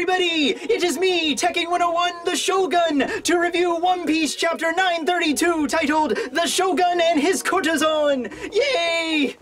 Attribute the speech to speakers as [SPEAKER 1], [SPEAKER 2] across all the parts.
[SPEAKER 1] everybody! It is me, Tekking101, the Shogun, to review One Piece Chapter 932, titled The Shogun and His Courtesan! Yay!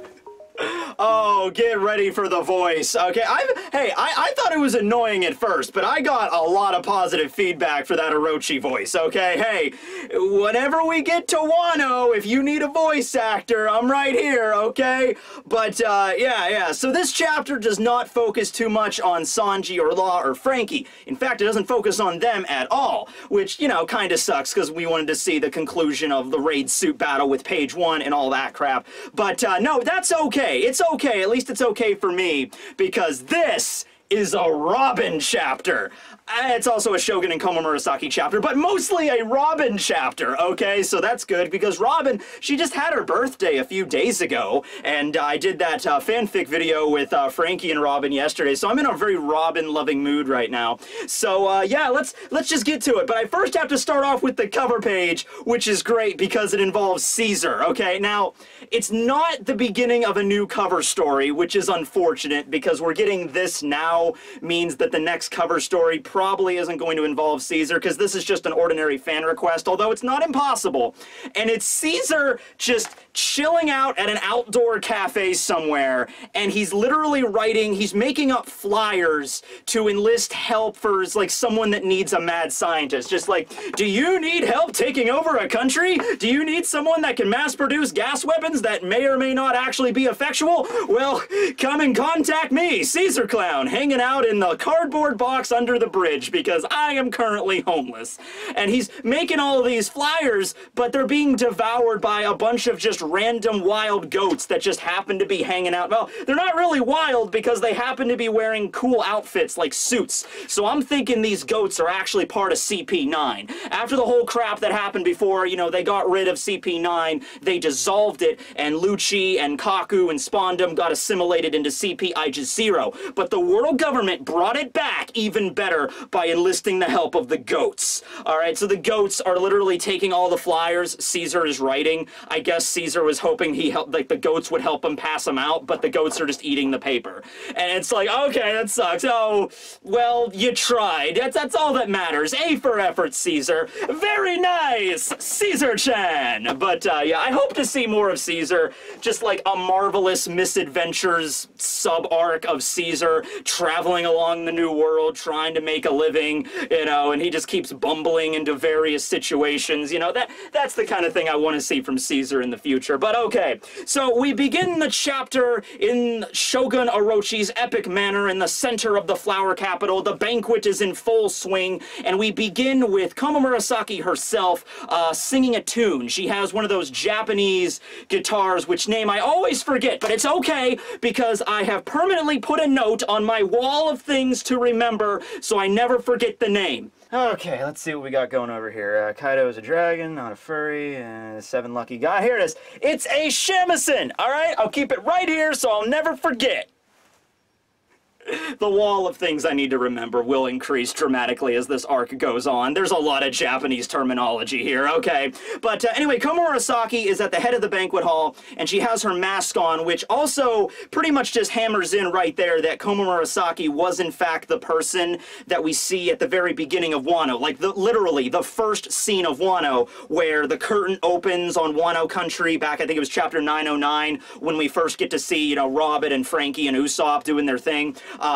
[SPEAKER 1] Oh, get ready for the voice. Okay, I thought it was annoying at first, but I got a lot of positive feedback for that Orochi voice, okay? Hey, whenever we get to Wano, if you need a voice actor, I'm right here, okay? But, yeah, so this chapter does not focus too much on Sanji or Law or Frankie. In fact, it doesn't focus on them at all, which, you know, kinda sucks, because we wanted to see the conclusion of the raid suit battle with Page 1 and all that crap. But, no, that's okay. It's okay, at least it's okay for me, because this is a Robin chapter. It's also a Shogun and Komo Murasaki chapter, but mostly a Robin chapter, okay? So that's good, because Robin, she just had her birthday a few days ago, and I did that fanfic video with Frankie and Robin yesterday, so I'm in a very Robin-loving mood right now. So, yeah, let's just get to it. But I first have to start off with the cover page, which is great because it involves Caesar, okay? Now, it's not the beginning of a new cover story, which is unfortunate, because we're getting this now means that the next cover story probably isn't going to involve Caesar, because this is just an ordinary fan request, although it's not impossible. And it's Caesar just chilling out at an outdoor cafe somewhere, and he's literally writing, he's making up flyers to enlist help for, like, someone that needs a mad scientist. Just like, do you need help taking over a country? Do you need someone that can mass produce gas weapons that may or may not actually be effectual? Well, come and contact me, Caesar Clown, hanging out in the cardboard box under the bridge, because I am currently homeless. And he's making all of these flyers, but they're being devoured by a bunch of just random wild goats that just happen to be hanging out. Well, they're not really wild because they happen to be wearing cool outfits like suits. So I'm thinking these goats are actually part of CP9. After the whole crap that happened before, you know, they got rid of CP9, they dissolved it, and Lucci and Kaku and Spondum got assimilated into CP-I-0. But the world government brought it back even better by enlisting the help of the goats. Alright, so the goats are literally taking all the flyers Caesar is writing. I guess Caesar was hoping the goats would help him pass them out, but the goats are just eating the paper. And it's like, okay, that sucks. Oh, well, you tried. That's all that matters. A for effort, Caesar. Very nice, Caesar-chan. But, yeah, I hope to see more of Caesar. Just like a marvelous misadventures sub-arc of Caesar traveling along the New World, trying to make a living, you know, and he just keeps bumbling into various situations. You know, that's the kind of thing I want to see from Caesar in the future. But okay, so we begin the chapter in Shogun Orochi's epic manner in the center of the flower capital. The banquet is in full swing, and we begin with Komo Murasaki herself singing a tune. She has one of those Japanese guitars, which name I always forget, but it's okay, because I have permanently put a note on my wall of things to remember, so I never forget the name. Okay, let's see what we got going over here. Kaido is a dragon, not a furry, and 7 lucky guy. Here it is. It's a shamisen! Alright, I'll keep it right here so I'll never forget. The wall of things I need to remember will increase dramatically as this arc goes on. There's a lot of Japanese terminology here, okay? But anyway, Komo Murasaki is at the head of the banquet hall, and she has her mask on, which also pretty much just hammers in right there that Komo Murasaki was in fact the person that we see at the very beginning of Wano. Like, literally, the first scene of Wano, where the curtain opens on Wano country back, I think it was chapter 909, when we first get to see, you know, Robin and Frankie and Usopp doing their thing.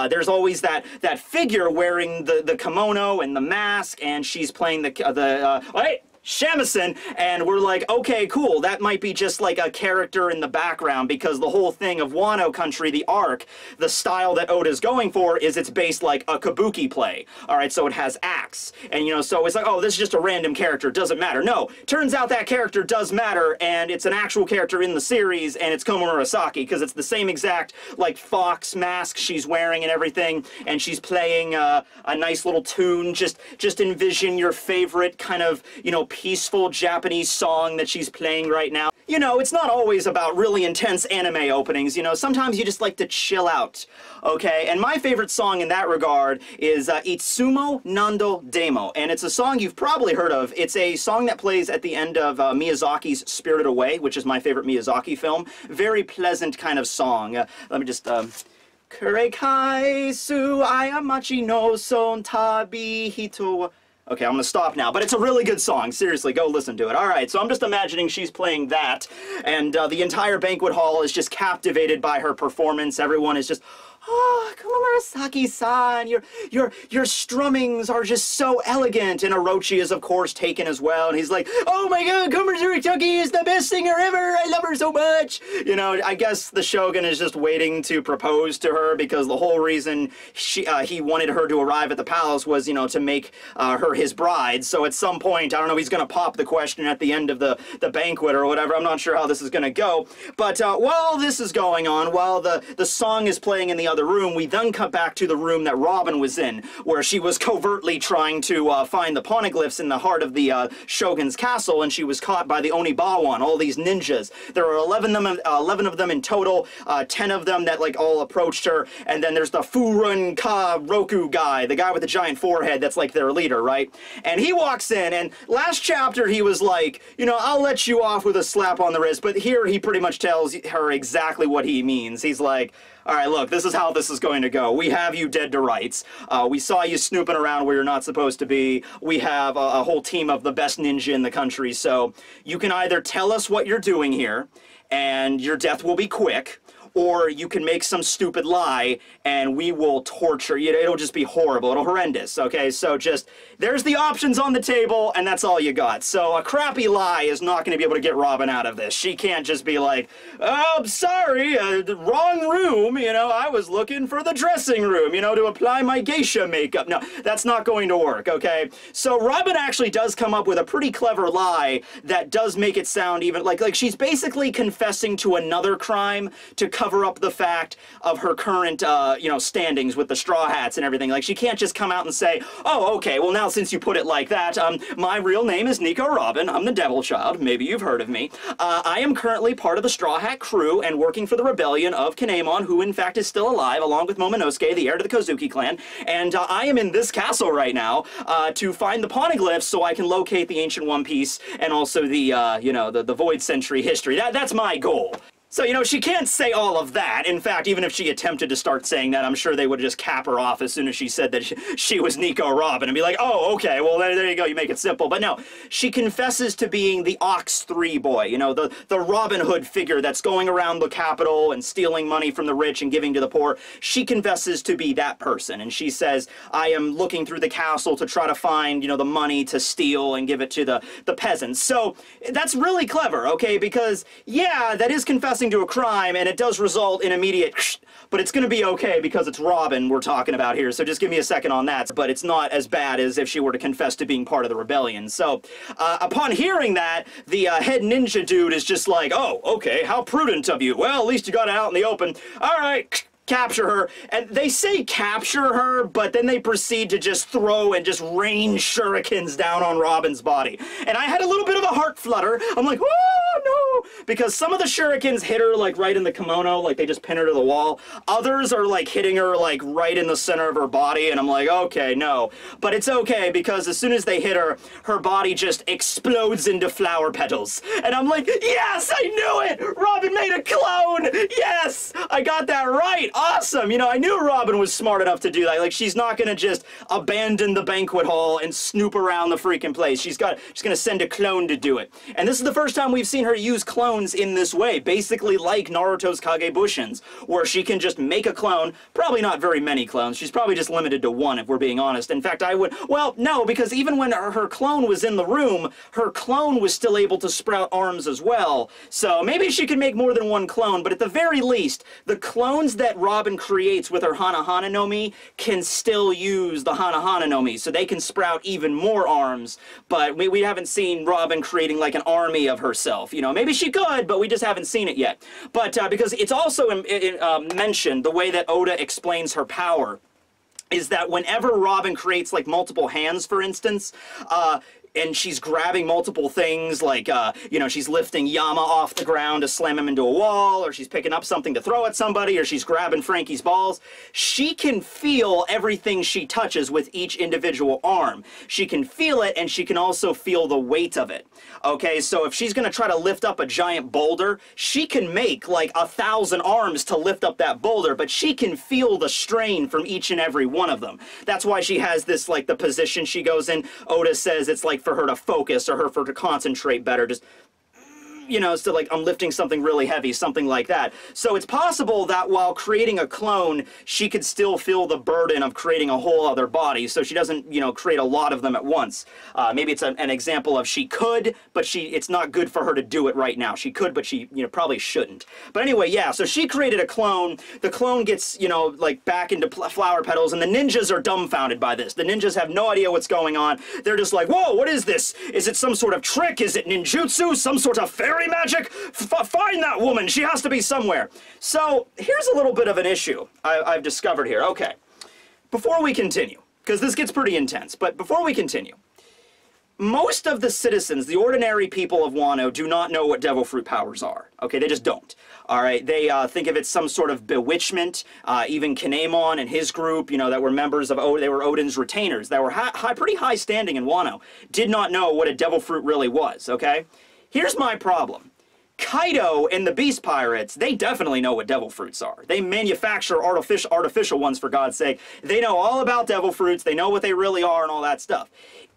[SPEAKER 1] There's always that figure wearing the kimono and the mask, and she's playing wait! Shamisen, and we're like, okay, cool, that might be just like a character in the background, because the whole thing of Wano Country, the arc, the style that Oda's going for is it's based like a kabuki play. Alright, so it has acts, and you know, so it's like, oh, this is just a random character, doesn't matter. No, turns out that character does matter, and it's an actual character in the series, and it's Komo Murasaki, because it's the same exact, like, fox mask she's wearing and everything, and she's playing a nice little tune. Just envision your favorite kind of, you know, peaceful Japanese song that she's playing right now. You know, it's not always about really intense anime openings, you know, sometimes you just like to chill out, okay? And my favorite song in that regard is Itsumo Nando Demo, and it's a song you've probably heard of. It's a song that plays at the end of Miyazaki's Spirited Away, which is my favorite Miyazaki film. Very pleasant kind of song. Let me just Kurekai su ayamachi no son tabi hito. Okay, I'm gonna stop now, but it's a really good song. Seriously, go listen to it. All right, so I'm just imagining she's playing that, and the entire banquet hall is just captivated by her performance. Everyone is just, oh, Murasaki-san, your strummings are just so elegant. And Orochi is, of course, taken as well. And he's like, oh my god, Murasaki is the best singer ever. I love her so much. You know, I guess the Shogun is just waiting to propose to her because the whole reason he wanted her to arrive at the palace was, you know, to make her his bride. So at some point, I don't know, he's going to pop the question at the end of the banquet or whatever. I'm not sure how this is going to go. But while this is going on, while the song is playing in the other room, we then cut back to the room that Robin was in, where she was covertly trying to find the poneglyphs in the heart of the Shogun's castle, and she was caught by the Onibawan, all these ninjas. There are 11 of them in total, 10 of them that like all approached her, and then there's the Furun Ka Roku guy, the guy with the giant forehead that's like their leader, right? And he walks in, and last chapter he was like, you know, I'll let you off with a slap on the wrist, but here he pretty much tells her exactly what he means. He's like, all right, look, this is how this is going to go. We have you dead to rights. We saw you snooping around where you're not supposed to be. We have a whole team of the best ninja in the country, so you can either tell us what you're doing here, and your death will be quick, or you can make some stupid lie and we will torture you. It'll just be horrible. It'll horrendous, okay? So just, there's the options on the table and that's all you got. So a crappy lie is not going to be able to get Robin out of this. She can't just be like, oh, I'm sorry, wrong room, you know, I was looking for the dressing room, you know, to apply my geisha makeup. No, that's not going to work, okay? So Robin actually does come up with a pretty clever lie that does make it sound even like she's basically confessing to another crime to cover up the fact of her current, you know, standings with the Straw Hats and everything. Like, she can't just come out and say, oh, okay, well, now since you put it like that, my real name is Nico Robin. I'm the Devil Child. Maybe you've heard of me. I am currently part of the Straw Hat crew and working for the rebellion of Kinemon, who, in fact, is still alive, along with Momonosuke, the heir to the Kozuki clan. And I am in this castle right now to find the poneglyphs so I can locate the ancient One Piece and also the, you know, the Void Century history. That's my goal. So, you know, she can't say all of that. In fact, even if she attempted to start saying that, I'm sure they would just cap her off as soon as she said that she was Nico Robin and be like, oh, okay, well, there you go, you make it simple. But no, she confesses to being the Ox 3 boy, you know, the Robin Hood figure that's going around the capital and stealing money from the rich and giving to the poor. She confesses to be that person, and she says, I am looking through the castle to try to find, you know, the money to steal and give it to the peasants. So that's really clever, okay, because, yeah, that is confessing to a crime, and it does result in immediate but it's going to be okay because it's Robin we're talking about here, so just give me a second on that. But it's not as bad as if she were to confess to being part of the rebellion. So upon hearing that, the head ninja dude is just like, oh, okay, how prudent of you. Well, at least you got it out in the open. All right, capture her. And they say capture her, but then they proceed to just throw and just rain shurikens down on Robin's body. And I had a little bit of a heart flutter. I'm like, oh no, because some of the shurikens hit her like right in the kimono, like they just pin her to the wall. Others are like hitting her like right in the center of her body, and I'm like, okay, no. But it's okay, because as soon as they hit her, her body just explodes into flower petals. And I'm like, yes, I knew it! Robin made a clone! Yes! I got that right! Awesome! You know, I knew Robin was smart enough to do that. Like, she's not gonna just abandon the banquet hall and snoop around the freaking place. She's gonna send a clone to do it. And this is the first time we've seen her use clones in this way, basically like Naruto's Kagebushins, where she can just make a clone, probably not very many clones, she's probably just limited to one if we're being honest. In fact, I would, well, no, because even when her clone was in the room, her clone was still able to sprout arms as well, so maybe she could make more than one clone, but at the very least, the clones that Robin creates with her Hana Hana no Mi can still use the Hana Hana no Mi, so they can sprout even more arms, but we haven't seen Robin creating like an army of herself. You know, maybe she could, but we just haven't seen it yet. But because it's also mentioned, the way that Oda explains her power is that whenever Robin creates like multiple hands, for instance, and she's grabbing multiple things, like, you know, she's lifting Yama off the ground to slam him into a wall, or she's picking up something to throw at somebody, or she's grabbing Frankie's balls. She can feel everything she touches with each individual arm. She can feel it, and she can also feel the weight of it. Okay, so if she's gonna try to lift up a giant boulder, she can make like 1,000 arms to lift up that boulder, but she can feel the strain from each and every one of them. That's why she has this, like, the position she goes in. Oda says it's like for her to focus, or for her to concentrate better, just, you know, so like I'm lifting something really heavy, something like that. So it's possible that while creating a clone, she could still feel the burden of creating a whole other body, so she doesn't, you know, create a lot of them at once. Maybe it's an example of she could, but it's not good for her to do it right now. She could, but she, you know, probably shouldn't. But anyway, yeah, so she created a clone. The clone gets, you know, like back into flower petals, and the ninjas are dumbfounded by this. The ninjas have no idea what's going on. They're just like, whoa, what is this? Is it some sort of trick? Is it ninjutsu? Some sort of fairy magic? Find that woman. She has to be somewhere. So here's a little bit of an issue I've discovered here. Okay, before we continue, because this gets pretty intense, but before we continue, most of the citizens, the ordinary people of Wano, do not know what devil fruit powers are. Okay, they just don't. All right, they think of it some sort of bewitchment. Even Kinemon and his group, you know, that were members of they were Odin's retainers, that were pretty high standing in Wano, did not know what a devil fruit really was. Okay, here's my problem. Kaido and the Beast Pirates, they definitely know what devil fruits are. They manufacture artificial ones, for God's sake. They know all about devil fruits. They know what they really are and all that stuff.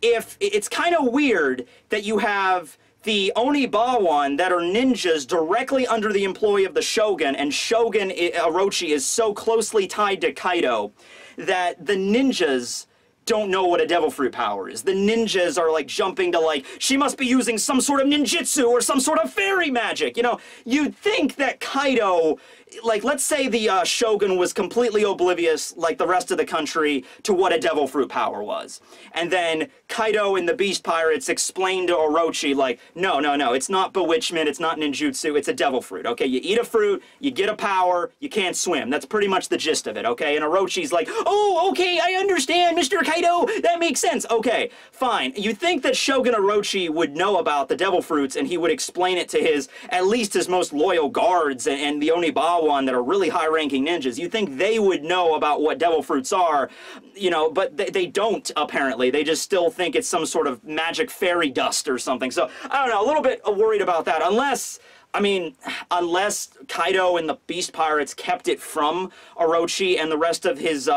[SPEAKER 1] It's kind of weird that you have the Onibawan that are ninjas directly under the employ of the Shogun, and Shogun Orochi is so closely tied to Kaido that the ninjas don't know what a devil fruit power is. The ninjas are like jumping to like, she must be using some sort of ninjutsu or some sort of fairy magic. You know, you'd think that Kaido, like, let's say the Shogun was completely oblivious, like the rest of the country, to what a devil fruit power was. And then Kaido and the Beast Pirates explained to Orochi, like, no, it's not bewitchment, it's not ninjutsu, it's a devil fruit, okay? You eat a fruit, you get a power, you can't swim. That's pretty much the gist of it, okay? And Orochi's like, oh, okay, I understand, Mr. Kaido, that makes sense. Okay, fine. You think that Shogun Orochi would know about the devil fruits, and he would explain it to at least his most loyal guards and the Onibawa that are really high-ranking ninjas. You think they would know about what devil fruits are, you know, but they don't, apparently. They just still think it's some sort of magic fairy dust or something. So, I don't know, a little bit worried about that, unless Kaido and the Beast Pirates kept it from Orochi and the rest of his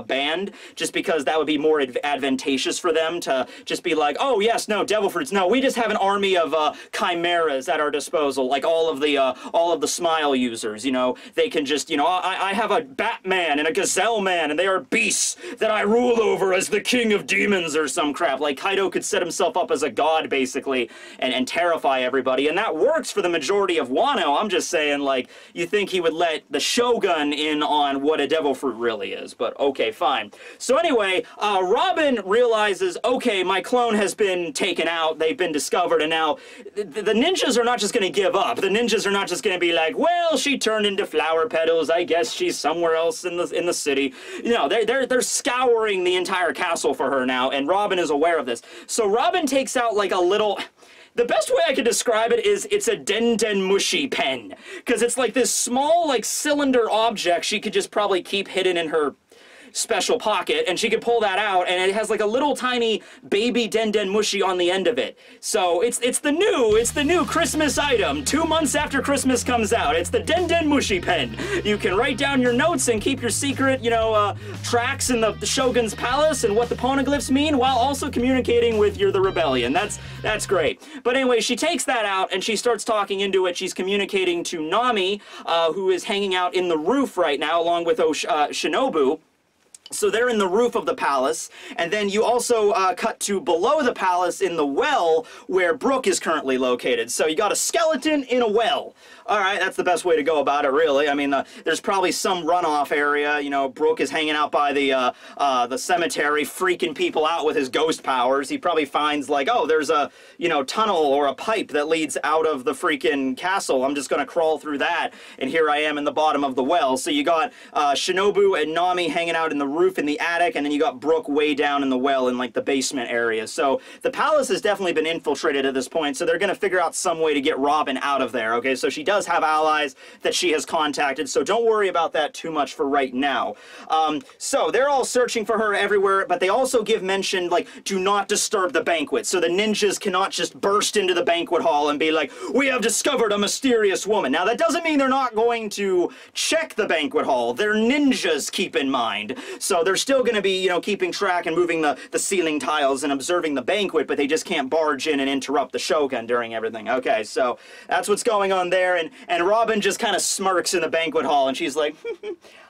[SPEAKER 1] band, just because that would be more advantageous for them to just be like, oh yes, no, devil fruits, no, we just have an army of chimeras at our disposal, like all of the smile users, you know, they can just, you know, I have a Batman and a Gazelle Man, and they are beasts that I rule over as the king of demons or some crap. Like, Kaido could set himself up as a god, basically, and terrify everybody, and that works for the majority of Wano. I'm just saying, like, you think he would let the Shogun in on what a devil fruit really is, but okay, fine. So anyway, Robin realizes, okay, my clone has been taken out, they've been discovered, and now the ninjas are not just going to give up. The ninjas are not just going to be like, well, she turned into flower petals, I guess she's somewhere else in the city. You know, they're scouring the entire castle for her now, and Robin is aware of this. So Robin takes out like a little... The best way I could describe it is it's a Den Mushi pen, because it's like this small, like, cylinder object she could just probably keep hidden in her special pocket, and she could pull that out, and it has like a little tiny baby Den Mushi on the end of it. So it's the new Christmas item. 2 months after Christmas comes out, it's the Den Mushi pen. You can write down your notes and keep your secret, you know, tracks in the Shogun's palace and what the poneglyphs mean, while also communicating with the rebellion. That's great. But anyway, she takes that out and she starts talking into it. She's communicating to Nami, who is hanging out in the roof right now, along with Shinobu. So they're in the roof of the palace, and then you also cut to below the palace in the well where Brook is currently located. So you got a skeleton in a well. All right, that's the best way to go about it, really. I mean, there's probably some runoff area. You know, Brook is hanging out by the cemetery, freaking people out with his ghost powers. He probably finds, like, oh, there's a, you know, tunnel or a pipe that leads out of the freaking castle. I'm just gonna crawl through that, and here I am in the bottom of the well. So you got Shinobu and Nami hanging out in the roof in the attic, and then you got Brooke way down in the well in like the basement area. So the palace has definitely been infiltrated at this point, so they're going to figure out some way to get Robin out of there, okay? So she does have allies that she has contacted, so don't worry about that too much for right now. So they're all searching for her everywhere, but they also give mention, like, do not disturb the banquet. So the ninjas cannot just burst into the banquet hall and be like, we have discovered a mysterious woman. Now, that doesn't mean they're not going to check the banquet hall. They're ninjas, keep in mind. So they're still going to be, you know, keeping track and moving the ceiling tiles and observing the banquet, but they just can't barge in and interrupt the Shogun during everything. Okay, so that's what's going on there, and Robin just kind of smirks in the banquet hall, and she's like,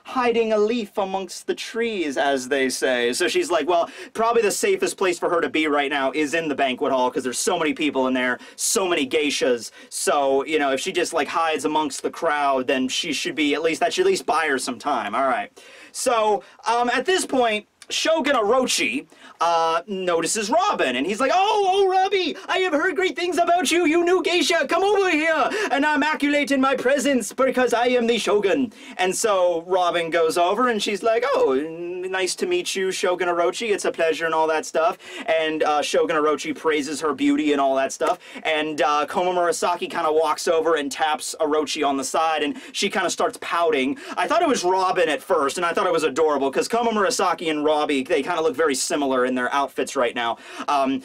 [SPEAKER 1] hiding a leaf amongst the trees, as they say. So she's like, well, probably the safest place for her to be right now is in the banquet hall, because there's so many people in there, so many geishas. So, you know, if she just, like, hides amongst the crowd, then she should be, that should at least buy her some time. All right. So, at this point, Shogun Orochi notices Robin, and he's like, oh, Robbie, I have heard great things about you, you new geisha, come over here, and immaculate in my presence, because I am the Shogun. And so Robin goes over, and she's like, oh, nice to meet you, Shogun Orochi, it's a pleasure, and all that stuff. And Shogun Orochi praises her beauty and all that stuff, and Koma Murasaki kind of walks over and taps Orochi on the side, and she kind of starts pouting. I thought it was Robin at first, and I thought it was adorable, because Koma Murasaki and Robbie, they kind of look very similar in their outfits right now.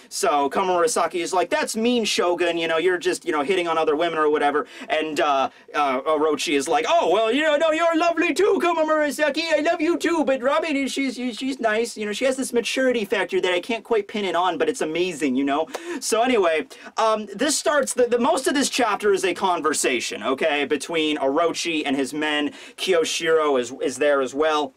[SPEAKER 1] So Koma Murasaki is like, that's mean, Shogun, you know, you're just, you know, hitting on other women or whatever. And Orochi is like, oh, well, you know, no, you're lovely too, Koma Murasaki, I love you too, but Robin, she's nice, you know, she has this maturity factor that I can't quite pin it on, but it's amazing, you know? So anyway, this starts, the most of this chapter is a conversation, okay, between Orochi and his men. Kyoshiro is there as well.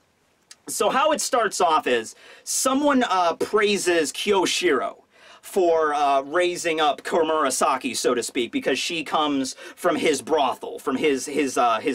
[SPEAKER 1] So how it starts off is someone praises Kyoshiro for raising up Murasaki, so to speak, because she comes from his brothel, from his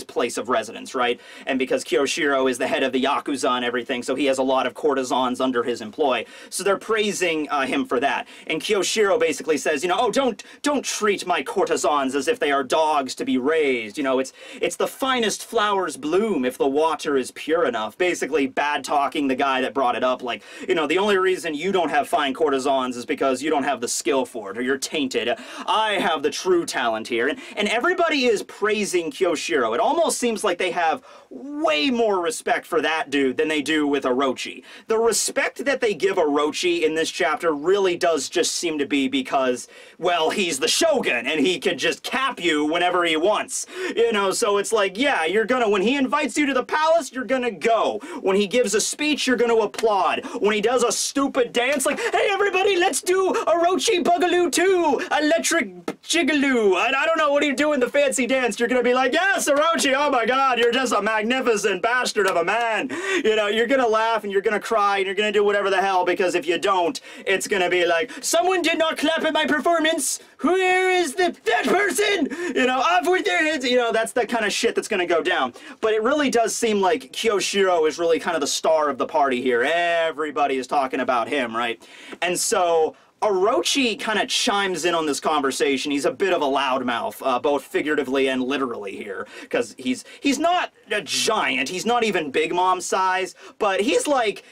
[SPEAKER 1] place of residence, right? And because Kyoshiro is the head of the Yakuza and everything, so he has a lot of courtesans under his employ. So they're praising him for that. And Kyoshiro basically says, you know, oh, don't treat my courtesans as if they are dogs to be raised. You know, it's the finest flowers bloom if the water is pure enough. Basically bad talking the guy that brought it up, like, you know, the only reason you don't have fine courtesans is because you don't have the skill for it, or you're tainted. I have the true talent here. And everybody is praising Kyoshiro. It almost seems like they have way more respect for that dude than they do with Orochi. The respect that they give Orochi in this chapter really does just seem to be because, well, he's the Shogun, and he can just cap you whenever he wants. You know, so it's like, yeah, you're gonna, when he invites you to the palace, you're gonna go. When he gives a speech, you're gonna applaud. When he does a stupid dance, like, hey, everybody, let's do Orochi Bugaloo 2, Electric Jigaloo. I don't know what you do in the fancy dance. You're gonna be like, yes, Orochi, oh my god, you're just a magnificent bastard of a man. You know, you're gonna laugh and you're gonna cry and you're gonna do whatever the hell, because if you don't, it's gonna be like, someone did not clap at my performance. Where is that person? You know, off with their heads. You know, that's the kind of shit that's gonna go down. But it really does seem like Kyoshiro is really kind of the star of the party here. Everybody is talking about him, right? And so Orochi kind of chimes in on this conversation. He's a bit of a loudmouth, both figuratively and literally here, because he's not a giant. He's not even Big Mom size, but he's like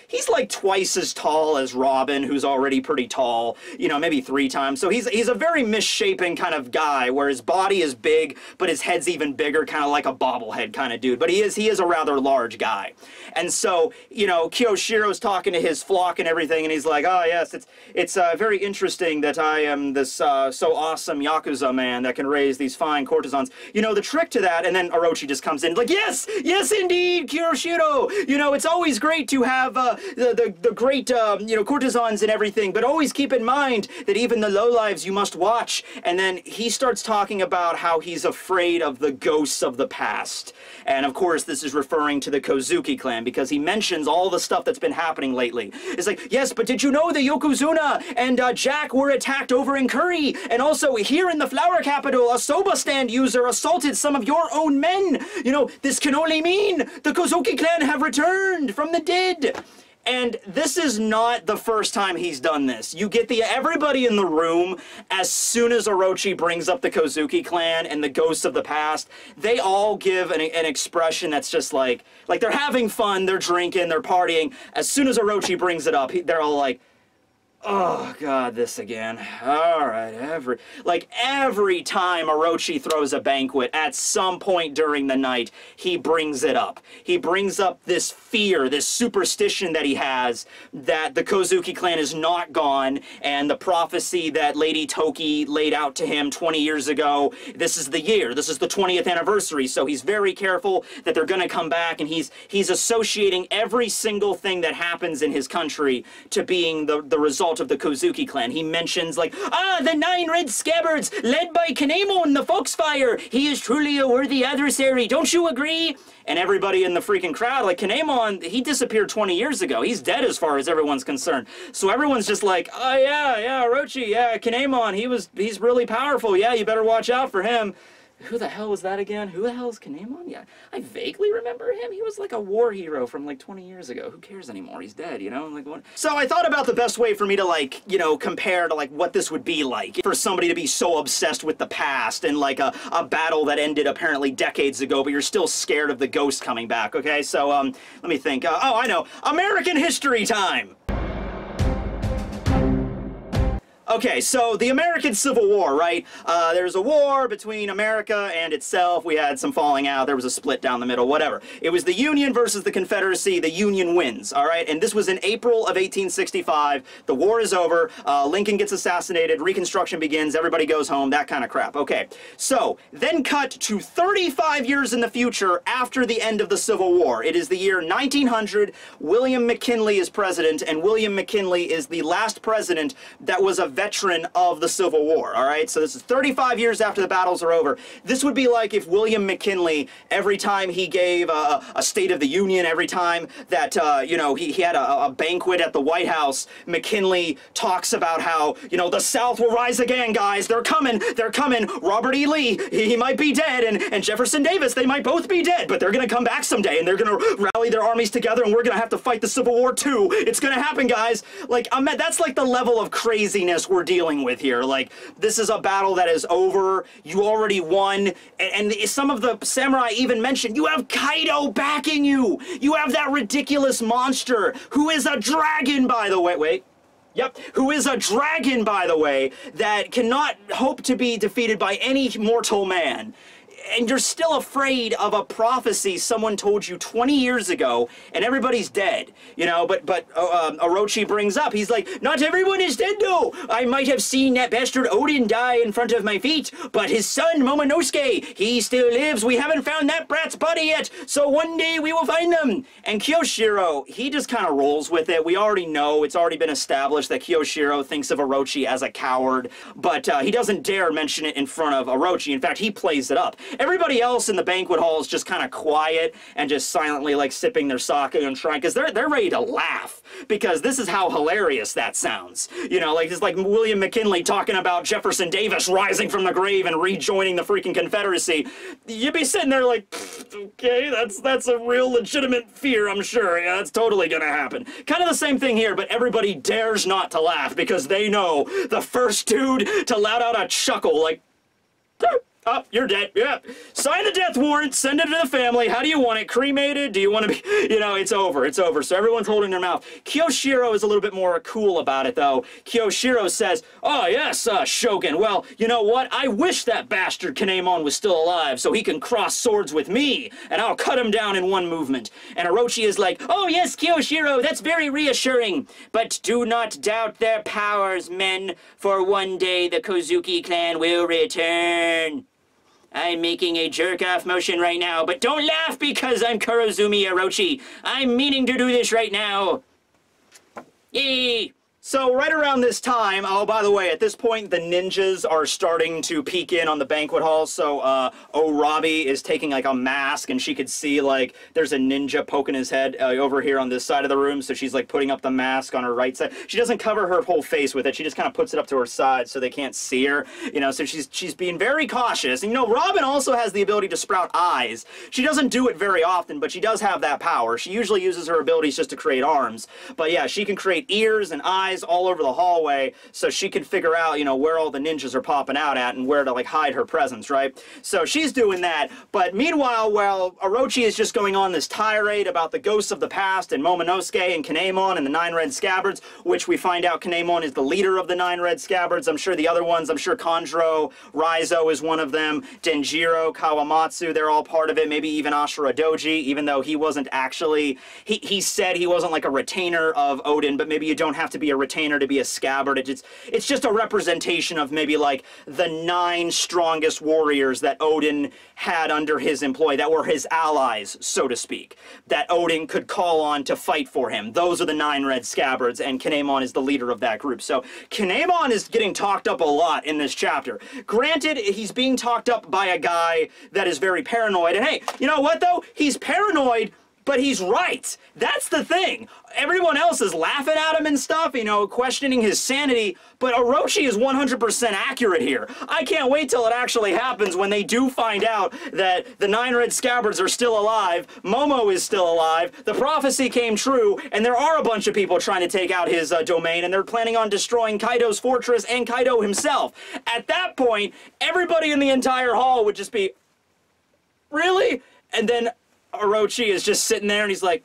[SPEAKER 1] twice as tall as Robin, who's already pretty tall. You know, maybe 3 times. So he's a very misshapen kind of guy, where his body is big, but his head's even bigger, kind of like a bobblehead kind of dude. But he is a rather large guy. And so, you know, Kyoshiro's talking to his flock and everything, and he's like, oh yes, it's very interesting that I am this so awesome Yakuza man that can raise these fine courtesans. You know, the trick to that, and then Orochi just comes in like, yes indeed, Kyoshiro. You know, it's always great to have the great, you know, courtesans and everything, but always keep in mind that even the lowlives you must watch. And then he starts talking about how he's afraid of the ghosts of the past. And of course, this is referring to the Kozuki clan, because he mentions all the stuff that's been happening lately. It's like, yes, but did you know the Yokozuna and Jack were attacked over in Curry? And also, here in the flower capital, a soba stand user assaulted some of your own men. You know, this can only mean the Kozuki clan have returned from the dead. And this is not the first time he's done this. You get everybody in the room, as soon as Orochi brings up the Kozuki clan and the ghosts of the past, they all give an expression that's just like they're having fun, they're drinking, they're partying. As soon as Orochi brings it up, they're all like, oh god, this again. Alright, every time Orochi throws a banquet, at some point during the night, he brings it up. He brings up this fear, this superstition that he has, that the Kozuki clan is not gone, and the prophecy that Lady Toki laid out to him 20 years ago, this is the year, this is the 20th anniversary, so he's very careful that they're gonna come back, and he's associating every single thing that happens in his country to being the result of the Kozuki clan. He mentions like, the 9 red scabbards led by Kinemon the Foxfire. He is truly a worthy adversary. Don't you agree? And everybody in the freaking crowd, like, Kinemon, he disappeared 20 years ago. He's dead as far as everyone's concerned. So everyone's just like, oh yeah, Orochi, yeah, Kinemon, he's really powerful. Yeah, you better watch out for him. Who the hell was that again? Who the hell is Kinemon? Yeah, I vaguely remember him. He was like a war hero from like 20 years ago. Who cares anymore? He's dead, you know? Like what? So I thought about the best way for me to like, you know, compare to like what this would be like for somebody to be so obsessed with the past and like a battle that ended apparently decades ago, but you're still scared of the ghost coming back, okay? So let me think. Oh, I know. American history time! Okay, so the American Civil War, right? There's a war between America and itself. We had some falling out. There was a split down the middle, whatever. It was the Union versus the Confederacy. The Union wins, all right? And this was in April of 1865. The war is over. Lincoln gets assassinated. Reconstruction begins. Everybody goes home. That kind of crap. Okay, so then cut to 35 years in the future after the end of the Civil War. It is the year 1900. William McKinley is president, and William McKinley is the last president that was a veteran of the Civil War, all right? So this is 35 years after the battles are over. This would be like if William McKinley, every time he gave a State of the Union, every time that, you know, he had a banquet at the White House, McKinley talks about how, you know, the South will rise again, guys. They're coming. Robert E. Lee, he might be dead, and Jefferson Davis, they might both be dead, but they're going to come back someday, and they're going to rally their armies together, and we're going to have to fight the Civil War too. It's going to happen, guys. Like, that's like the level of craziness we're dealing with here. Like, this is a battle that is over. You already won. And some of the samurai even mentioned, you have Kaido backing you. You have that ridiculous monster who is a dragon, by the way. Wait. Yep, who is a dragon, by the way, that cannot hope to be defeated by any mortal man. And you're still afraid of a prophecy someone told you 20 years ago, and everybody's dead, you know, but Orochi brings up, he's like, not everyone is dead, though. I might have seen that bastard Odin die in front of my feet, but his son, Momonosuke, he still lives. We haven't found that brat's body yet, so one day we will find them. And Kyoshiro, he just kind of rolls with it. We already know, it's already been established that Kyoshiro thinks of Orochi as a coward, but he doesn't dare mention it in front of Orochi. In fact, he plays it up. Everybody else in the banquet hall is just kind of quiet and just silently like sipping their sake and trying, because they're ready to laugh, because this is how hilarious that sounds. You know, like it's like William McKinley talking about Jefferson Davis rising from the grave and rejoining the freaking Confederacy. You'd be sitting there like, okay, that's a real legitimate fear, I'm sure. Yeah, that's totally gonna happen. Kind of the same thing here, but everybody dares not to laugh because they know the first dude to let out a chuckle like, oh, you're dead. Yeah. Sign the death warrant. Send it to the family. How do you want it? Cremated? Do you want to be... You know, it's over. It's over. So everyone's holding their mouth. Kyoshiro is a little bit more cool about it, though. Kyoshiro says, oh, yes, Shogun. Well, you know what? I wish that bastard Kinemon was still alive so he can cross swords with me, and I'll cut him down in one movement. And Orochi is like, oh, yes, Kyoshiro, that's very reassuring. But do not doubt their powers, men, for one day the Kozuki clan will return. I'm making a jerk-off motion right now, but don't laugh because I'm Kurozumi Orochi. I'm meaning to do this right now. Yay! So right around this time, oh, by the way, at this point, the ninjas are starting to peek in on the banquet hall. So, Orochi is taking, like, a mask, and she could see, like, there's a ninja poking his head over here on this side of the room. So she's, like, putting up the mask on her right side. She doesn't cover her whole face with it. She just kind of puts it up to her side so they can't see her. You know, so she's being very cautious. And, you know, Robin also has the ability to sprout eyes. She doesn't do it very often, but she does have that power. She usually uses her abilities just to create arms. But, yeah, she can create ears and eyes all over the hallway, so she can figure out, you know, where all the ninjas are popping out at and where to, like, hide her presence, right? So she's doing that, but meanwhile, while Orochi is just going on this tirade about the ghosts of the past and Momonosuke and Kinemon and the 9 Red Scabbards, which we find out Kinemon is the leader of the 9 Red Scabbards. I'm sure the other ones, I'm sure Kanjuro, Raizo is one of them, Denjiro, Kawamatsu, they're all part of it, maybe even Ashura Doji, even though he wasn't actually, he said he wasn't like a retainer of Odin, but maybe you don't have to be a retainer to be a scabbard. It's just a representation of maybe like the 9 strongest warriors that Odin had under his employ, that were his allies, so to speak, that Odin could call on to fight for him. Those are the 9 Red Scabbards, and Kinemon is the leader of that group. So Kinemon is getting talked up a lot in this chapter. Granted, he's being talked up by a guy that is very paranoid, and hey, you know what though? He's paranoid, but he's right. That's the thing. Everyone else is laughing at him and stuff, you know, questioning his sanity, but Orochi is 100% accurate here. I can't wait till it actually happens when they do find out that the 9 Red Scabbards are still alive, Momo is still alive, the prophecy came true, and there are a bunch of people trying to take out his domain, and they're planning on destroying Kaido's fortress and Kaido himself. At that point, everybody in the entire hall would just be, really? And then Orochi is just sitting there and he's like,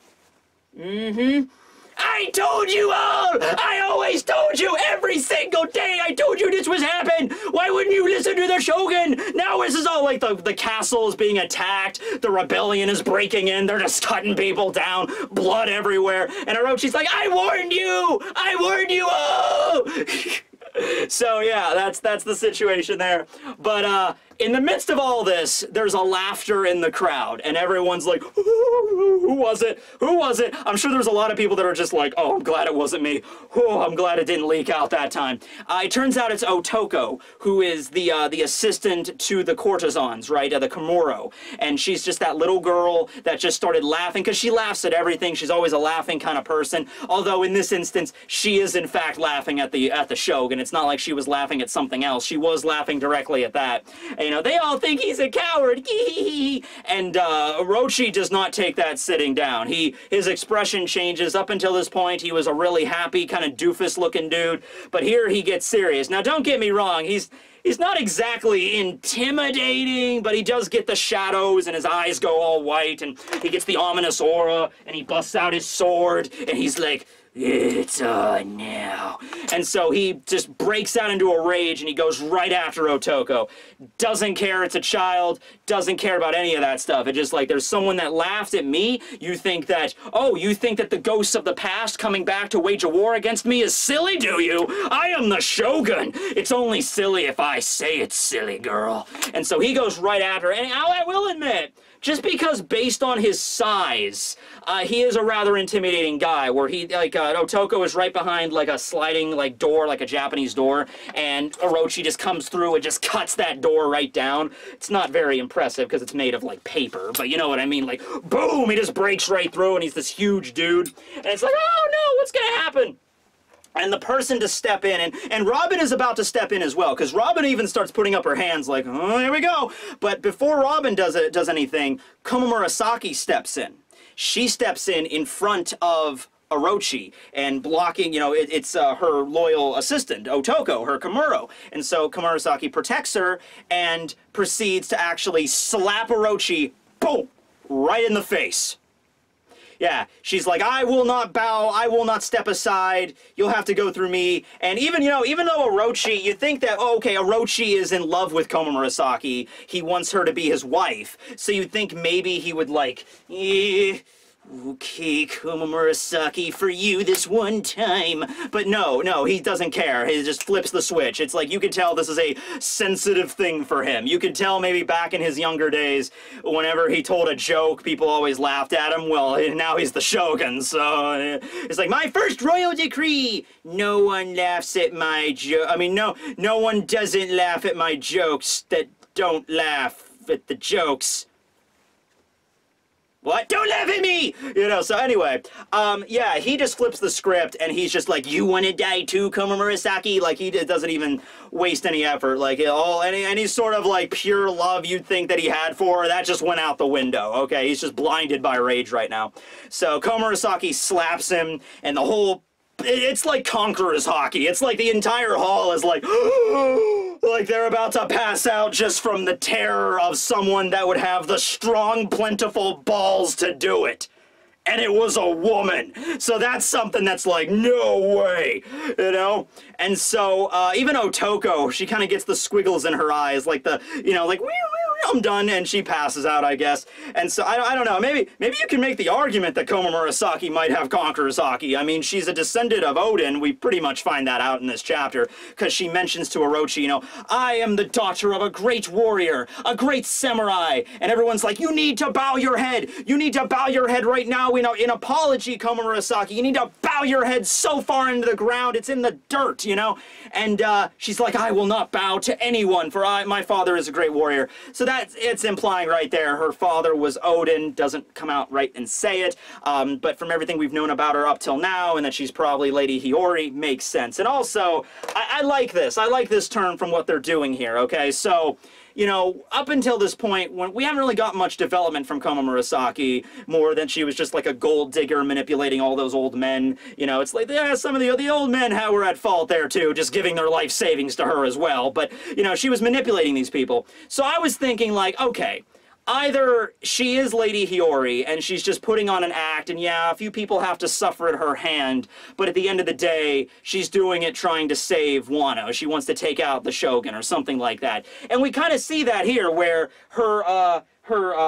[SPEAKER 1] I told you all! I always told you every single day! I told you this was happening! Why wouldn't you listen to the Shogun? Now this is all like the castle is being attacked, the rebellion is breaking in, they're just cutting people down, blood everywhere, and Orochi's like, I warned you! I warned you all! So yeah, that's the situation there. But in the midst of all this, there's a laughter in the crowd, and everyone's like, who was it? Who was it? I'm sure there's a lot of people that are just like, oh, I'm glad it wasn't me. Oh, I'm glad it didn't leak out that time. It turns out it's Otoko, who is the assistant to the courtesans, right, the Komuro, and she's just that little girl that just started laughing, because she laughs at everything. She's always a laughing kind of person, although in this instance, she is in fact laughing at the Shogun. It's not like she was laughing at something else. She was laughing directly at that. And, you know, they all think he's a coward, and Orochi does not take that sitting down. His expression changes. Up until this point, he was a really happy, kind of doofus-looking dude, but here he gets serious. Now, don't get me wrong, he's not exactly intimidating, but he does get the shadows, and his eyes go all white, and he gets the ominous aura, and he busts out his sword, and he's like, it's on now. And so he just breaks out into a rage, and he goes right after Otoko. Doesn't care it's a child, doesn't care about any of that stuff. It's just like, there's someone that laughed at me. You think that, oh, you think that the ghosts of the past coming back to wage a war against me is silly, do you? I am the Shogun. It's only silly if I say it's silly, girl. And so he goes right at her, and I will admit, just because based on his size, he is a rather intimidating guy, where he, like, Otoko is right behind, like, a sliding, like, door, like a Japanese door, and Orochi just comes through and just cuts that door right down. It's not very impressive, because it's made of, like, paper, but you know what I mean, like, boom, he just breaks right through, and he's this huge dude, and it's like, oh no, what's gonna happen? And the person to step in, and Robin is about to step in as well, because Robin even starts putting up her hands like, oh, here we go. But before Robin does anything, Komomurasaki steps in. She steps in front of Orochi, and blocking, you know, it's her loyal assistant, Otoko, her Komuro. And so Komurasaki protects her, and proceeds to actually slap Orochi, boom, right in the face. Yeah, she's like, I will not bow, I will not step aside, you'll have to go through me. And even, you know, even though Orochi, you think that, oh, okay, Orochi is in love with Komomurasaki, he wants her to be his wife, so you think maybe he would, like, Okay, Komamurasaki, for you this one time. But no, he doesn't care. He just flips the switch. It's like you can tell this is a sensitive thing for him. You can tell maybe back in his younger days, whenever he told a joke, people always laughed at him. Well, now he's the Shogun, so it's like, my first royal decree. No one laughs at my joke. I mean, no one doesn't laugh at my jokes that don't laugh at the jokes. What? Don't laugh at me! You know, so anyway, yeah, he just flips the script and he's just like, you want to die too, Komamurasaki? Like, he doesn't even waste any effort. Like, any sort of, like, pure love you'd think that he had for her, that just went out the window, okay? He's just blinded by rage right now. So Komamurasaki slaps him and the whole... It's like Conqueror's hockey. It's like the entire hall is like... like they're about to pass out just from the terror of someone that would have the strong, plentiful balls to do it. And it was a woman. So that's something that's like, no way, you know? And so, even Otoko, she kind of gets the squiggles in her eyes, like the, you know, like, I'm done, and she passes out, I guess. And so, I don't know, maybe you can make the argument that Komamurasaki might have Conqueror's hockey. I mean, she's a descendant of Odin. We pretty much find that out in this chapter, because she mentions to Orochi, you know, I am the daughter of a great warrior, a great samurai. And everyone's like, you need to bow your head. You need to bow your head right now. You know, in apology, Komamurasaki, you need to bow your head so far into the ground, it's in the dirt, you know? And she's like, I will not bow to anyone, for my father is a great warrior. So it's implying right there her father was Odin. Doesn't come out right and say it, but from everything we've known about her up till now, and that she's probably Lady Hiyori, makes sense. And also, I like this. I like this turn from what they're doing here, okay? So, you know, up until this point, when we haven't really got much development from Komamurasaki, more than she was just like a gold digger manipulating all those old men. You know, it's like, yeah, some of the old men were at fault there too, just giving their life savings to her as well. But, you know, she was manipulating these people. So I was thinking like, okay, either she is Lady Hiyori and she's just putting on an act, and yeah, a few people have to suffer at her hand, but at the end of the day, she's doing it trying to save Wano. She wants to take out the Shogun or something like that. And we kind of see that here, where her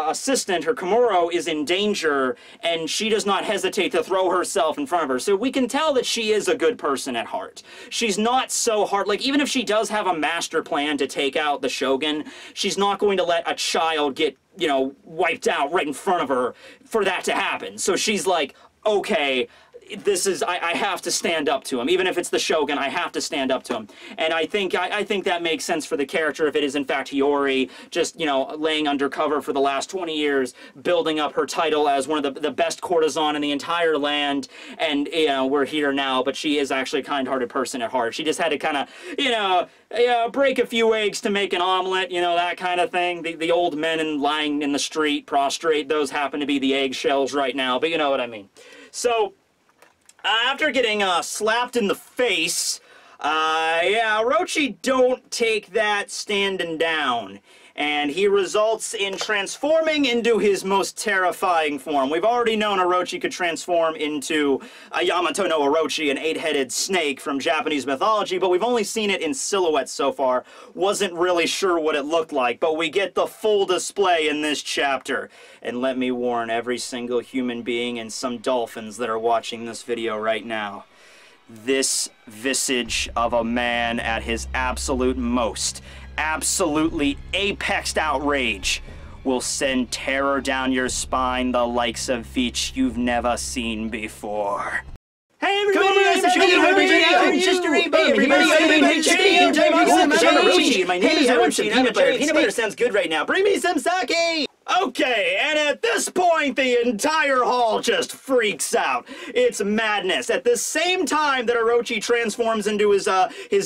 [SPEAKER 1] assistant, her Komuro, is in danger, and she does not hesitate to throw herself in front of her. So we can tell that she is a good person at heart. She's not so hard, like, even if she does have a master plan to take out the Shogun, she's not going to let a child get, you know, wiped out right in front of her for that to happen. So she's like, okay, this is, I have to stand up to him. Even if it's the Shogun, I have to stand up to him. And I think that makes sense for the character if it is in fact Hiyori, just, you know, laying undercover for the last 20 years, building up her title as one of the best courtesan in the entire land. And, you know, we're here now, but she is actually a kind-hearted person at heart. She just had to kind of, you know, break a few eggs to make an omelet, you know, that kind of thing. The old men and lying in the street, prostrate, those happen to be the eggshells right now, but you know what I mean. So, after getting slapped in the face, yeah, Orochi don't take that standing down. And he results in transforming into his most terrifying form. We've already known Orochi could transform into a Yamato no Orochi, an 8-headed snake from Japanese mythology, but we've only seen it in silhouette so far. Wasn't really sure what it looked like, but we get the full display in this chapter. And let me warn every single human being and some dolphins that are watching this video right now. This visage of a man at his absolute most, absolutely apexed outrage, will send terror down your spine, the likes of which you've never seen before. Hey everybody! My name is Orochi. Peanut butter. Peanut butter sounds good right now. Bring me some sake! Okay, and at this point, the entire hall just freaks out. It's madness. At the same time that Orochi transforms into his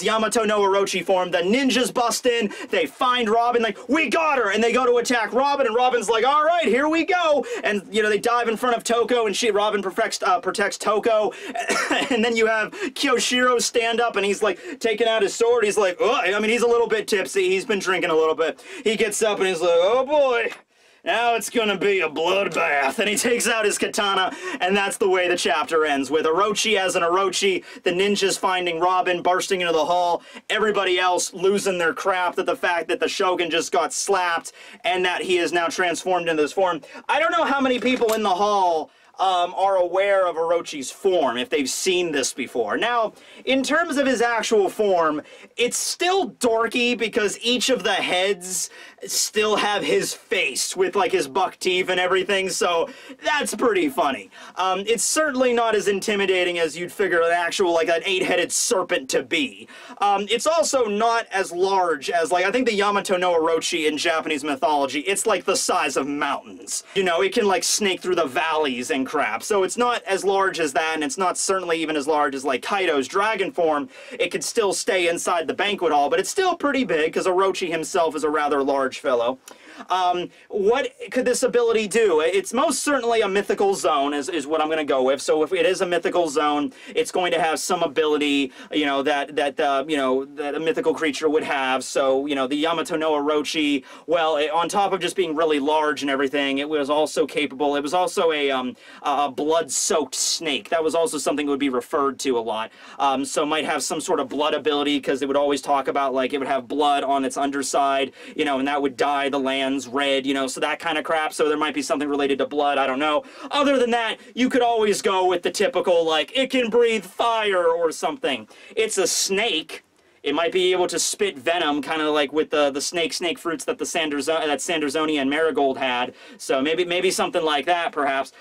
[SPEAKER 1] Yamato no Orochi form, the ninjas bust in, they find Robin, like, we got her! And they go to attack Robin, and Robin's like, alright, here we go! And, you know, they dive in front of Toko, and Robin protects Toko. And then you have Kyoshiro stand up, and he's, like, taking out his sword. He's like, oh, I mean, he's a little bit tipsy. He's been drinking a little bit. He gets up, and he's like, oh boy. Now it's gonna be a bloodbath, and he takes out his katana, and that's the way the chapter ends, with Orochi as an Orochi, the ninjas finding Robin, bursting into the hall, everybody else losing their crap at the fact that the Shogun just got slapped, and that he is now transformed into this form. I don't know how many people in the hall are aware of Orochi's form, if they've seen this before. Now, in terms of his actual form, it's still dorky because each of the heads still have his face with like his buck teeth and everything, so that's pretty funny. It's certainly not as intimidating as you'd figure an actual, like, an 8-headed serpent to be. It's also not as large as, like, I think the Yamato no Orochi in Japanese mythology, it's like the size of mountains. You know, it can like snake through the valleys and crap, so it's not as large as that, and it's not certainly even as large as like Kaido's dragon form. It could still stay inside the banquet hall, but it's still pretty big because Orochi himself is a rather large fellow. What could this ability do? It's most certainly a mythical zone is what I'm going to go with. So if it is a mythical zone, it's going to have some ability, you know, that a mythical creature would have. So, you know, the Yamato no Orochi, well, on top of just being really large and everything, it was also capable. It was also a blood-soaked snake. That was also something that would be referred to a lot. So it might have some sort of blood ability because it would always talk about, like, it would have blood on its underside, you know, and that would dye the land red, you know, so that kind of crap. So there might be something related to blood, I don't know. Other than that, you could always go with the typical, like, it can breathe fire or something. It's a snake. It might be able to spit venom, kind of like with the snake fruits that Sanderzonia and Marigold had. So maybe something like that, perhaps.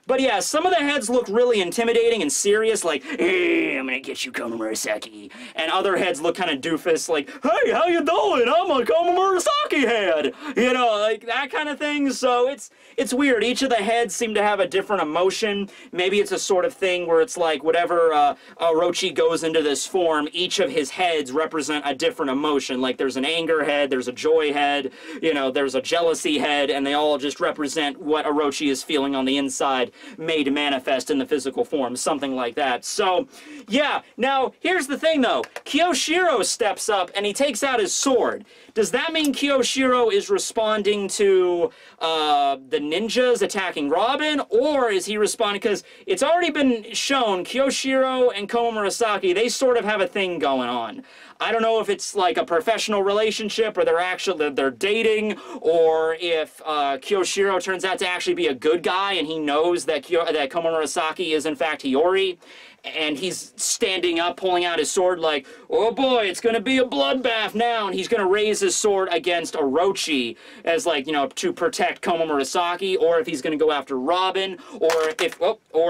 [SPEAKER 1] But yeah, some of the heads look really intimidating and serious, like, hey, I'm gonna get you, Komamurasaki. And other heads look kind of doofus, like, hey, how you doing? I'm a Komamurasaki head. You know, like that kind of thing. So it's weird. Each of the heads seem to have a different emotion. Maybe it's a sort of thing where it's like whatever Orochi goes into this form, each of his heads represent a different emotion. Like there's an anger head, there's a joy head, you know, there's a jealousy head, and they all just represent what Orochi is feeling on the inside, made manifest in the physical form, something like that. So, yeah, now, here's the thing, though. Kyoshiro steps up, and he takes out his sword. Does that mean Kyoshiro is responding to the ninjas attacking Robin, or is he responding, because it's already been shown, Kyoshiro and Komamurasaki, they sort of have a thing going on. I don't know if it's like a professional relationship, or they're dating, or if Kyoshiro turns out to actually be a good guy, and he knows that Komamurasaki is in fact Hiyori, and he's standing up, pulling out his sword like, oh boy, it's gonna be a bloodbath now, and he's gonna raise his sword against Orochi as, like, you know, to protect Komamurasaki, or if he's gonna go after Robin, or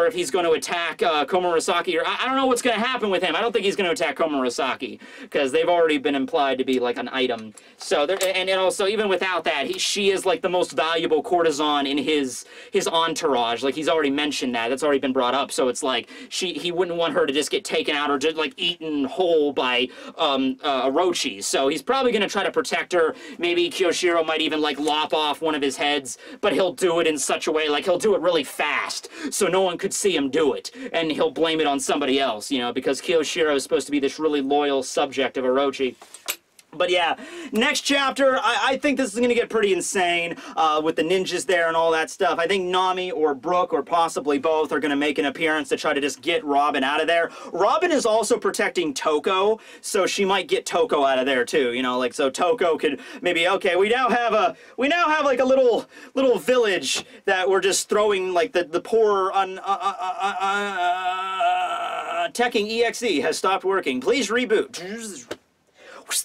[SPEAKER 1] if he's gonna attack Komamurasaki, or I don't know what's gonna happen with him. I don't think he's gonna attack Komamurasaki, because they've already been implied to be like an item. So, and also, even without that, she is like the most valuable courtesan in his entourage. Like, he's already mentioned that. That's already been brought up. So it's like, he wouldn't want her to just get taken out or just like eaten whole by Orochi. So he's probably going to try to protect her. Maybe Kyoshiro might even like lop off one of his heads, but he'll do it in such a way, like he'll do it really fast so no one could see him do it, and he'll blame it on somebody else, you know, because Kyoshiro is supposed to be this really loyal subject of Orochi. But yeah, next chapter, I think this is going to get pretty insane with the ninjas there and all that stuff. I think Nami or Brooke, or possibly both, are going to make an appearance to try to just get Robin out of there. Robin is also protecting Toko, so she might get Toko out of there too, you know, like, so Toko could maybe, okay, we now have like a little village that we're just throwing, like, the poor Tekking101 has stopped working. Please reboot.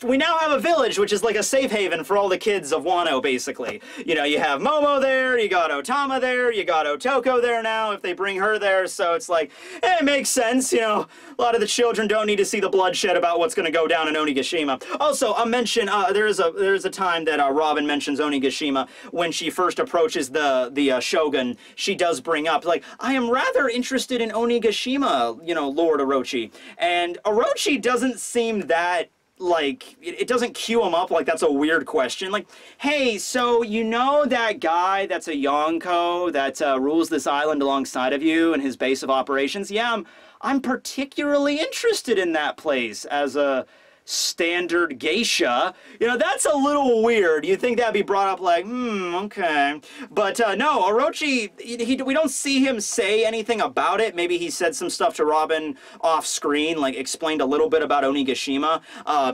[SPEAKER 1] We now have a village, which is like a safe haven for all the kids of Wano, basically. You know, you have Momo there, you got Otama there, you got Otoko there now, if they bring her there, so it's like, it makes sense, you know, a lot of the children don't need to see the bloodshed about what's going to go down in Onigashima. Also, I'll mention, there is a time that Robin mentions Onigashima when she first approaches the Shogun. She does bring up, like, I am rather interested in Onigashima, you know, Lord Orochi. And Orochi doesn't seem that, like, it doesn't cue him up like that's a weird question. Like, hey, so you know that guy that's a Yonko that rules this island alongside of you and his base of operations? Yeah, I'm particularly interested in that place as a standard geisha. You know, that's a little weird. You'd think that'd be brought up like, okay. But no, Orochi, we don't see him say anything about it. Maybe he said some stuff to Robin off screen, like explained a little bit about Onigashima,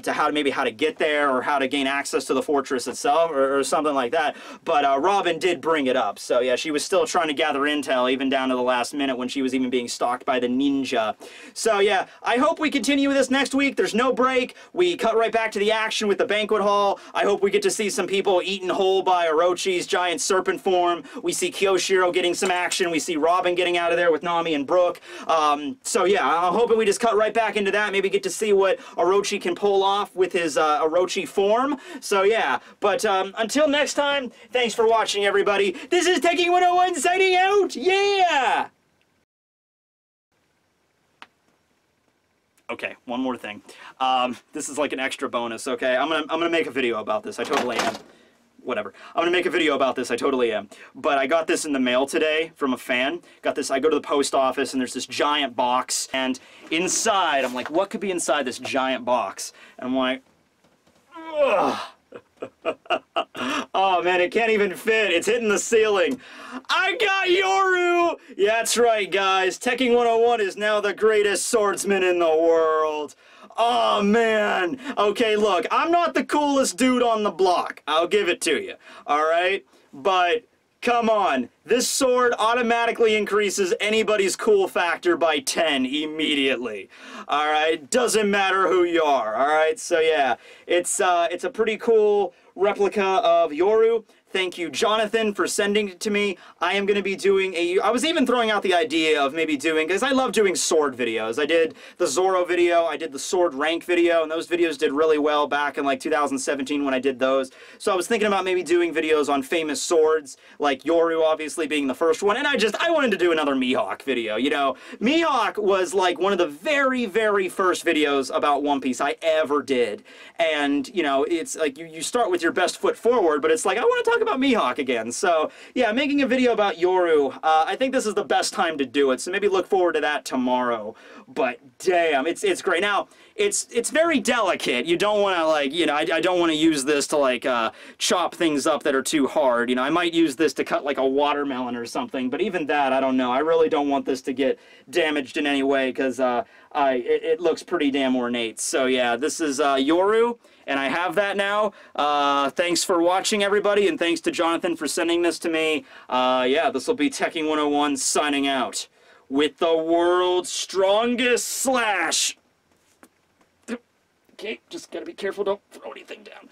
[SPEAKER 1] to how to get there or how to gain access to the fortress itself or something like that. But Robin did bring it up. So yeah, she was still trying to gather intel even down to the last minute when she was even being stalked by the ninja. So yeah, I hope we continue this next week. There's no break. We cut right back to the action with the banquet hall. I hope we get to see some people eaten whole by Orochi's giant serpent form. We see Kyoshiro getting some action. We see Robin getting out of there with Nami and Brook. So yeah, I'm hoping we just cut right back into that. Maybe get to see what Orochi can pull off with his Orochi form. So yeah, but until next time, thanks for watching, everybody. This is Tekking101 signing out. Yeah! Okay, one more thing. This is like an extra bonus, okay? I'm gonna make a video about this. I totally am. Whatever. I'm gonna make a video about this. I totally am. But I got this in the mail today from a fan. Got this. I go to the post office and there's this giant box, and inside, I'm like, what could be inside this giant box? And I'm like, ugh. Oh man, it can't even fit. It's hitting the ceiling. I got Yoru! Yeah, that's right, guys. Tekking101 is now the greatest swordsman in the world. Oh man. Okay, look, I'm not the coolest dude on the block. I'll give it to you. Alright? But come on. This sword automatically increases anybody's cool factor by 10 immediately. Alright? Doesn't matter who you are. Alright? So yeah, it's a pretty cool replica of Yoru. Thank you, Jonathan, for sending it to me. I am going to be doing I was even throwing out the idea of maybe doing, because I love doing sword videos. I did the Zoro video, I did the sword rank video, and those videos did really well back in like 2017 when I did those. So I was thinking about maybe doing videos on famous swords, like Yoru obviously being the first one, and I wanted to do another Mihawk video. You know, Mihawk was like one of the very, very first videos about One Piece I ever did. And, you know, it's like you start with your best foot forward, but it's like, I want to talk about Mihawk again. So yeah, making a video about Yoru, I think this is the best time to do it, so maybe look forward to that tomorrow. But damn, it's great. Now, it's very delicate. You don't want to, like, you know, I don't want to use this to like chop things up that are too hard. You know, I might use this to cut like a watermelon or something, but even that, I don't know. I really don't want this to get damaged in any way, because it looks pretty damn ornate. So yeah, this is Yoru, and I have that now. Thanks for watching, everybody, and thanks to Jonathan for sending this to me. Yeah, this will be Tekking101 signing out with the world's strongest slash. Okay, just gotta be careful, don't throw anything down.